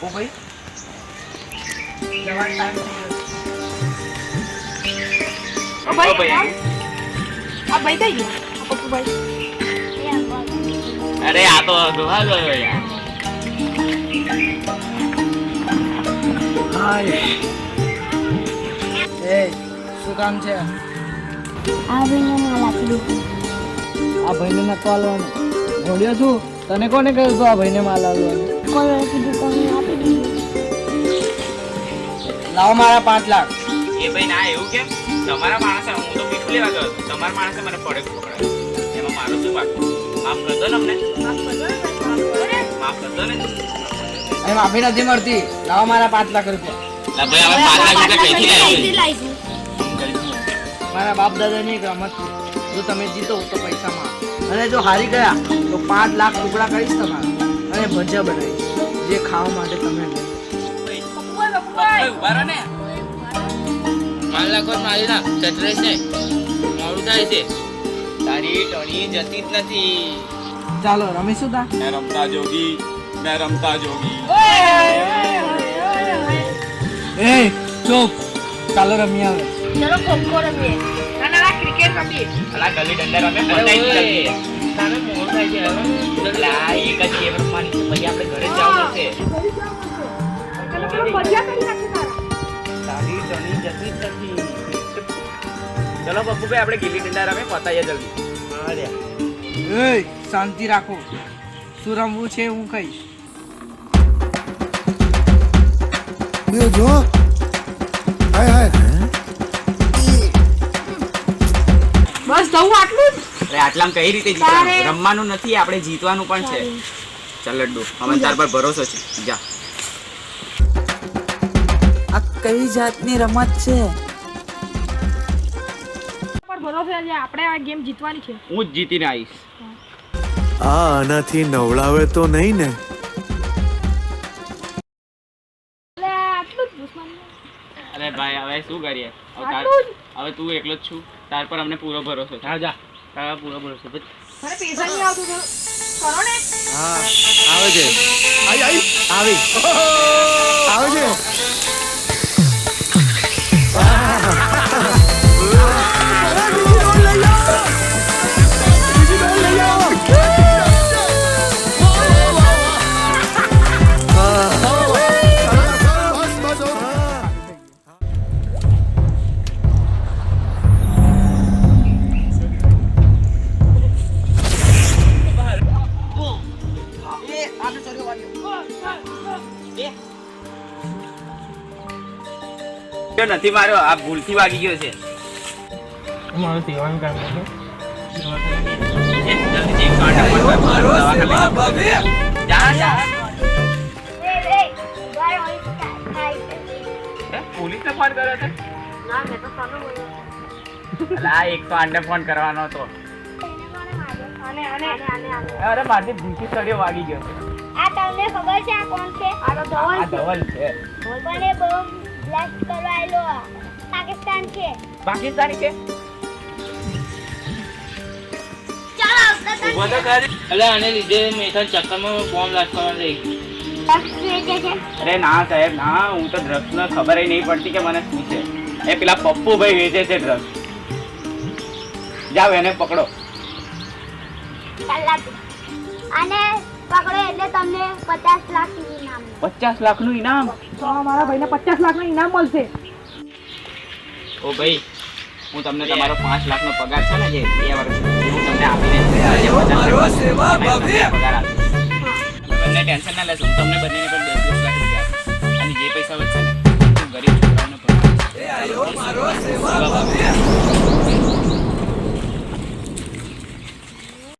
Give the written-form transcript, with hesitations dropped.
ઓ ભાઈ જવાનો ટાઈમ થઈ ગયો. ઓ ભાઈ આ ભાઈ કઈ ગયો? પપ્પુ ભાઈ અરે આ તો દોહા ગયો યાર. હાય એ શું કામ છે? આ ભાઈને માલ આપી દીધી. આ ભાઈને નતો આલવાનું. ભોળ્યો છું. તને કોને કહ્યું તું આ ભાઈને માલ આલવાનું? કોઈ કીધું કોને આપી દીધી. લાવો મારા 5 લાખ. એ ભાઈ ના એવું કેમ? તમારા માણસે હું તો પીઠું લેવા ગયો હતો. તમારા માણસે મને પડે પકડાયો. એમાં મારું શું વાંક? માફ કરજો ને અમને. માફ કરજો ને. અહીં માફી નથી મળતી. લાવો મારા 5 લાખ રૂપિયા. લા ભાઈ હવે 5 લાખ રૂપિયા કઈથી કઈથી લાવી? લાવીશું? મારા બાપ દાદાની એક રમત છે. જો તમે જીતો તો પૈસામાં અને જો હારી ગયા તો 5 લાખ ટુકડા કરીશ તમારા અને ભજીયા બનાવીશ જે ખાવા માટે તમે લો. ઉભા રહો ને. માલ લાખો મારી ના ચતરેશ ને મોડું થાય છે. તારી ટણી જતી જ નથી. ચાલો રમીશું તા. મેં રમતા જોગી. એ ચૂપ. ચાલો રમી આવે. ચલો ખોખો રમીએ. ના ક્રિકેટ રમીએ. અલા ગલી ડંડા રમે પતાઈ જલ્દી. તારે મોડું થાય છે હવે. લા એક જ ગેમ રમવાની છે પછી આપણે ઘરે જ જવાનું છે. ભજીયા કરી નાખે તારા. તારી ટણી જતી જ નથી. ચલો પપ્પુભાઈ આપણે ગીલી ડંડા રમે પતાઈએ જલ્દી. અરે એ શાંતિ રાખો. શું રમવું છે હું કહીશ. જો હાય હાય બસ જવું આટલું જ. અરે આટલામાં કઈ રીતે જીતવાનું? રમવાનું નથી આપણે જીતવાનું પણ છે. ચાલ લડ્ડુ અમે તાર પર ભરોસો છે. જા. આ કઈ જાતની રમત છે? પર ભરોસો છે આપણે આ ગેમ જીતવાની છે. હું જ જીતીને આવીશ. આ આનાથી નવડાવે તો નહીં ને? એટલે આટલું જ દુશ્મન. અરે ભાઈ હવે શું કરીએ? આટલું જ. હવે તું એકલો જ છું. તાર પર અમને પૂરો ભરોસો છે. જા તારા પૂરો ભરોસો છે. મને પૈસા નહીં આવતું તો કરો ને. હા આવે છે. આવી આવે છે. નથી માર્યો આ ભૂલથી વાગી ગયો છે. મારું સેવાનું કામ છે. પોલીસને ફોન કર્યો છે? ના મેં તો સામે બોલ્યો. અલા 108 ને ફોન કરવાનો હતો. અરે મારથી ભૂલથી સળિયો વાગી ગયો છે. આ તમને ખબર છે આ કોણ છે? આ તો ધવલ આ ધવલ છે. પણ એ બહુ બ્લાસ્ટ કરવા આવેલો પાકિસ્તાન છે. પાકિસ્તાની છે? ચાલો આવતા ઉભો તો ખરી. અલા આને લીધે મેથડ ચક્કરમાં બોમ્બ લાગવાનો થઈ ગયો. છે. અરે ના સાહેબ ના, હું તો ડ્રગ્સ ને ખબર નહીં પડતી કે મને શું છે. એ પેલા પપ્પુભાઈ વેચે છે ડ્રગ્સ. જાઓ એને પકડો. કલાક અને પકડો એટલે તમને 50 લાખ ઇનામ. 50 લાખનું ઇનામ. તો મારા ભાઈને 50 લાખનું ઇનામ મળશે. ઓ ભાઈ હું તમને તમારો 5 લાખનો પગાર છે ને જે 2 વર્ષ હું તમને આપીને પગાર આપીશ. બંને ટેન્શન ના લેશો. હું તમને બંનેને પણ 10 લાખ રૂપિયા આપીશ. અને જે પૈસા વધશે ને હું ગરીબ છોકરાઓને પણ આપીશ.